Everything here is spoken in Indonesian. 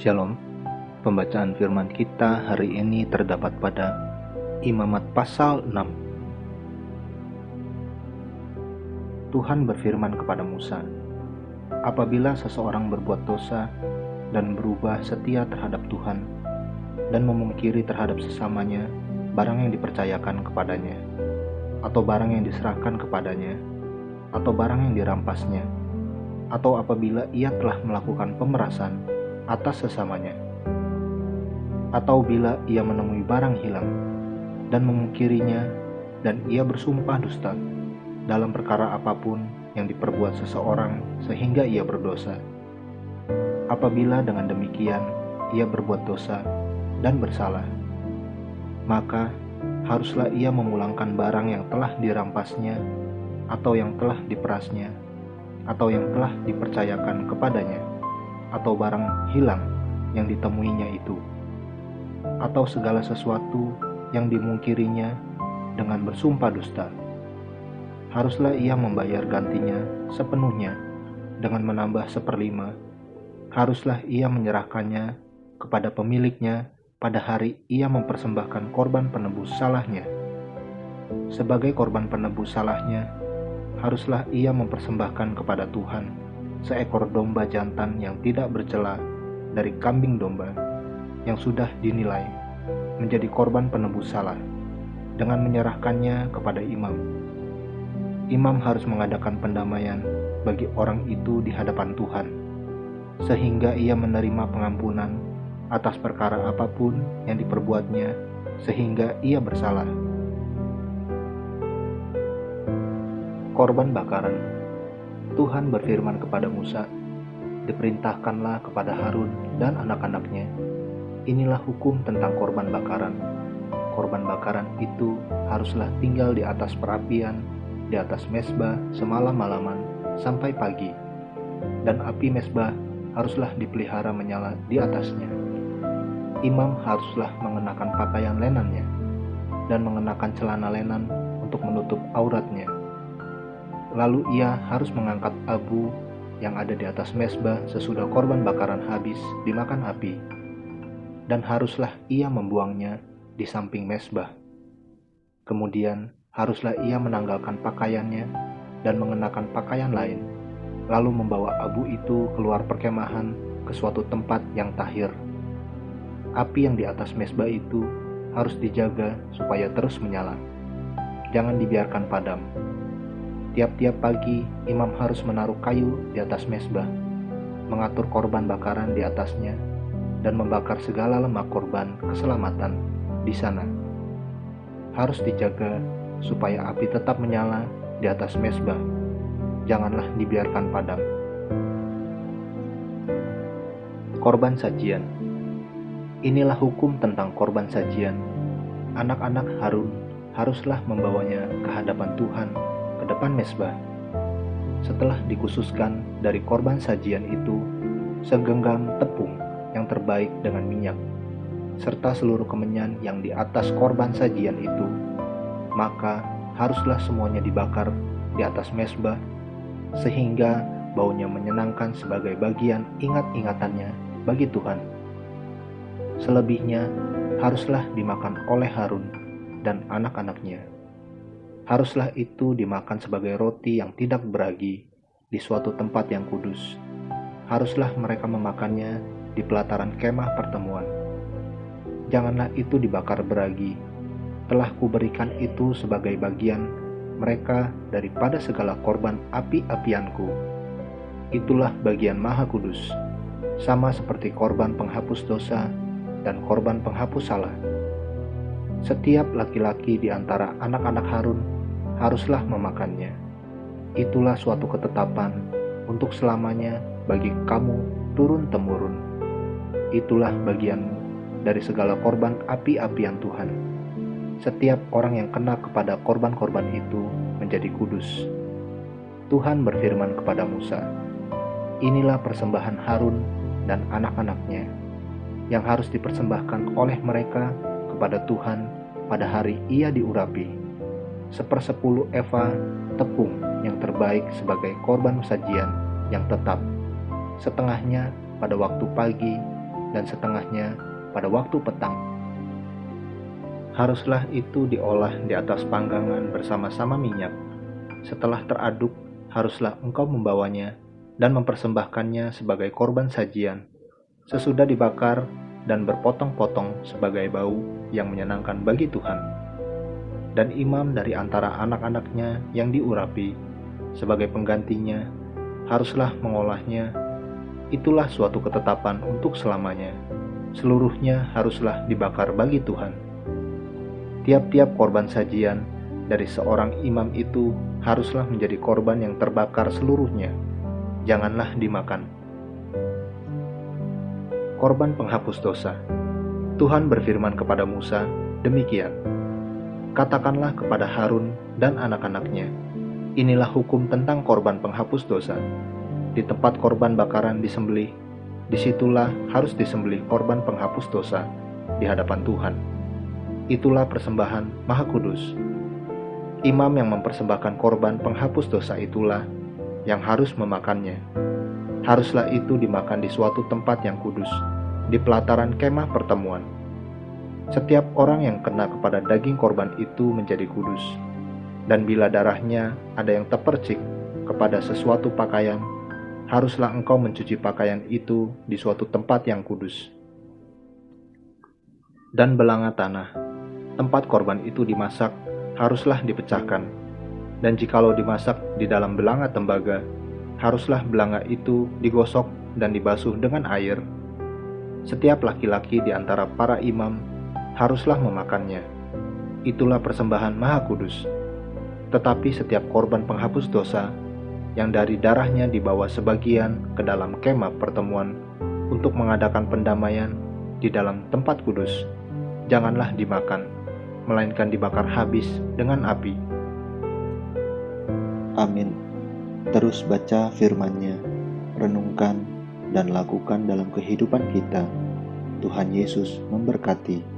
Shalom, pembacaan firman kita hari ini terdapat pada Imamat pasal 6. Tuhan berfirman kepada Musa, apabila seseorang berbuat dosa dan berubah setia terhadap Tuhan dan memungkiri terhadap sesamanya barang yang dipercayakan kepadanya, atau barang yang diserahkan kepadanya, atau barang yang dirampasnya, atau apabila ia telah melakukan pemerasan atas sesamanya, atau bila ia menemui barang hilang dan memungkirinya, dan ia bersumpah dusta dalam perkara apapun yang diperbuat seseorang sehingga ia berdosa. Apabila dengan demikian ia berbuat dosa dan bersalah, maka haruslah ia memulangkan barang yang telah dirampasnya, atau yang telah diperasnya, atau yang telah dipercayakan kepadanya, atau barang hilang yang ditemuinya itu, atau segala sesuatu yang dimungkirinya dengan bersumpah dusta. Haruslah ia membayar gantinya sepenuhnya dengan menambah 1/5. Haruslah ia menyerahkannya kepada pemiliknya pada hari ia mempersembahkan korban penebus salahnya. Sebagai korban penebus salahnya, haruslah ia mempersembahkan kepada Tuhan seekor domba jantan yang tidak bercela dari kambing domba yang sudah dinilai menjadi korban penebus salah, dengan menyerahkannya kepada imam. Imam harus mengadakan pendamaian bagi orang itu di hadapan Tuhan, sehingga ia menerima pengampunan atas perkara apapun yang diperbuatnya sehingga ia bersalah. Korban bakaran. Tuhan berfirman kepada Musa, diperintahkanlah kepada Harun dan anak-anaknya, inilah hukum tentang korban bakaran. Korban bakaran itu haruslah tinggal di atas perapian, di atas mezbah semalam-malaman sampai pagi, dan api mezbah haruslah dipelihara menyala di atasnya. Imam haruslah mengenakan pakaian lenannya dan mengenakan celana lenan untuk menutup auratnya. Lalu ia harus mengangkat abu yang ada di atas mezbah sesudah korban bakaran habis dimakan api, dan haruslah ia membuangnya di samping mezbah. Kemudian haruslah ia menanggalkan pakaiannya dan mengenakan pakaian lain, lalu membawa abu itu keluar perkemahan ke suatu tempat yang tahir. Api yang di atas mezbah itu harus dijaga supaya terus menyala, jangan dibiarkan padam. Tiap-tiap pagi, imam harus menaruh kayu di atas mezbah, mengatur korban bakaran di atasnya, dan membakar segala lemak korban keselamatan di sana. Harus dijaga supaya api tetap menyala di atas mezbah, janganlah dibiarkan padam. Korban sajian. Inilah hukum tentang korban sajian. Anak-anak Harun haruslah membawanya ke hadapan Tuhan ke depan mezbah. Setelah dikhususkan dari korban sajian itu segenggam tepung yang terbaik dengan minyak, serta seluruh kemenyan yang di atas korban sajian itu, maka haruslah semuanya dibakar di atas mezbah, sehingga baunya menyenangkan sebagai bagian ingat-ingatannya bagi Tuhan. Selebihnya haruslah dimakan oleh Harun dan anak-anaknya. Haruslah itu dimakan sebagai roti yang tidak beragi di suatu tempat yang kudus. Haruslah mereka memakannya di pelataran kemah pertemuan. Janganlah itu dibakar beragi. Telah kuberikan itu sebagai bagian mereka daripada segala korban api-apianku. Itulah bagian maha kudus, sama seperti korban penghapus dosa dan korban penghapus salah. Setiap laki-laki di antara anak-anak Harun haruslah memakannya. Itulah suatu ketetapan untuk selamanya bagi kamu turun-temurun. Itulah bagianmu dari segala korban api-apian Tuhan. Setiap orang yang kena kepada korban-korban itu menjadi kudus. Tuhan berfirman kepada Musa, inilah persembahan Harun dan anak-anaknya yang harus dipersembahkan oleh mereka kepada Tuhan pada hari ia diurapi. 1/10 eva tepung yang terbaik sebagai korban sajian yang tetap, setengahnya pada waktu pagi dan setengahnya pada waktu petang. Haruslah itu diolah di atas panggangan bersama-sama minyak. Setelah teraduk, haruslah engkau membawanya dan mempersembahkannya sebagai korban sajian, sesudah dibakar dan berpotong-potong sebagai bau yang menyenangkan bagi Tuhan. Dan imam dari antara anak-anaknya yang diurapi sebagai penggantinya haruslah mengolahnya. Itulah suatu ketetapan untuk selamanya. Seluruhnya haruslah dibakar bagi Tuhan. Tiap-tiap korban sajian dari seorang imam itu haruslah menjadi korban yang terbakar seluruhnya. Janganlah dimakan. Korban penghapus dosa. Tuhan berfirman kepada Musa, demikian. Katakanlah kepada Harun dan anak-anaknya, inilah hukum tentang korban penghapus dosa. Di tempat korban bakaran disembelih, disitulah harus disembelih korban penghapus dosa di hadapan Tuhan. Itulah persembahan Maha Kudus. Imam yang mempersembahkan korban penghapus dosa itulah yang harus memakannya. Haruslah itu dimakan di suatu tempat yang kudus, di pelataran kemah pertemuan. Setiap orang yang kena kepada daging korban itu menjadi kudus. Dan bila darahnya ada yang terpercik kepada sesuatu pakaian, haruslah engkau mencuci pakaian itu di suatu tempat yang kudus. Dan belanga tanah, tempat korban itu dimasak, haruslah dipecahkan. Dan jikalau dimasak di dalam belanga tembaga, haruslah belanga itu digosok dan dibasuh dengan air. Setiap laki-laki di antara para imam haruslah memakannya. Itulah persembahan Maha Kudus. Tetapi setiap korban penghapus dosa yang dari darahnya dibawa sebagian ke dalam kemah pertemuan untuk mengadakan pendamaian di dalam tempat kudus, janganlah dimakan, melainkan dibakar habis dengan api. Amin. Terus baca firman-Nya, renungkan dan lakukan dalam kehidupan kita. Tuhan Yesus memberkati.